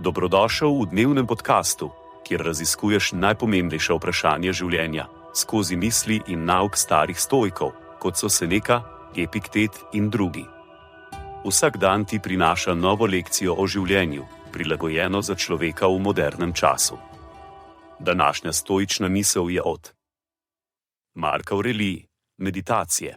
Dobrodošel v dnevnem podkastu, kjer raziskuješ najpomembnejša vprašanja življenja skozi misli in nauk starih stoikov, kot so Seneca, Epiktet in drugi. Vsak dan ti prinaša novo lekcijo o življenju, prilagojeno za človeka v modernem času. Današnja stoična misel je od Marka Aurelij, meditacije.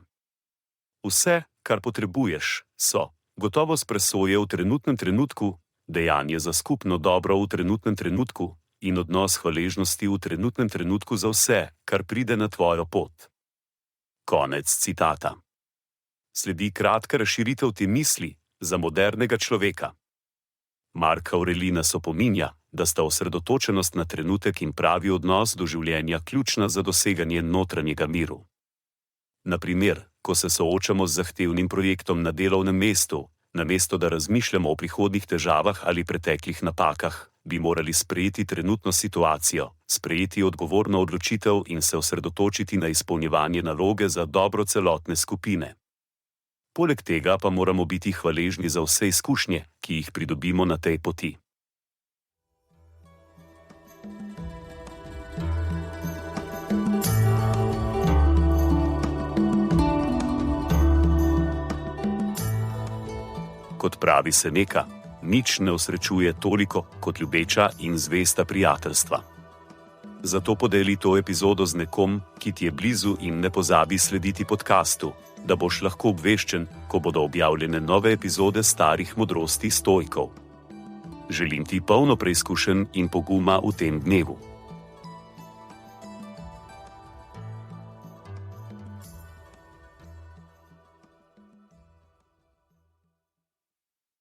Vse, kar potrebuješ, so gotovost presoje v trenutnem trenutku, dejanje za skupno dobro v trenutnem trenutku in odnos hvaležnosti v trenutnem trenutku za vse, kar pride na tvojo pot. Konec citata. Sledi kratka razširitev te misli za modernega človeka. Mark Aurelij nas opominja, da sta osredotočenost na trenutek in pravi odnos do življenja ključna za doseganje notranjega miru. Na primer, ko se soočamo z zahtevnim projektom na delovnem mestu, namesto da razmišljamo o prihodnjih težavah ali preteklih napakah, bi morali sprejeti trenutno situacijo, sprejeti odgovorno odločitev in se osredotočiti na izpolnjevanje naloge za dobro celotne skupine. Poleg tega pa moramo biti hvaležni za vse izkušnje, ki jih pridobimo na tej poti. Kot pravi Seneca, nič ne osrečuje toliko kot ljubeča in zvesta prijateljstva. Zato podeli to epizodo z nekom, ki ti je blizu in ne pozabi slediti podkastu, da boš lahko obveščen, ko bodo objavljene nove epizode starih modrosti stoikov. Želim ti polno preizkušenj in poguma v tem dnevu.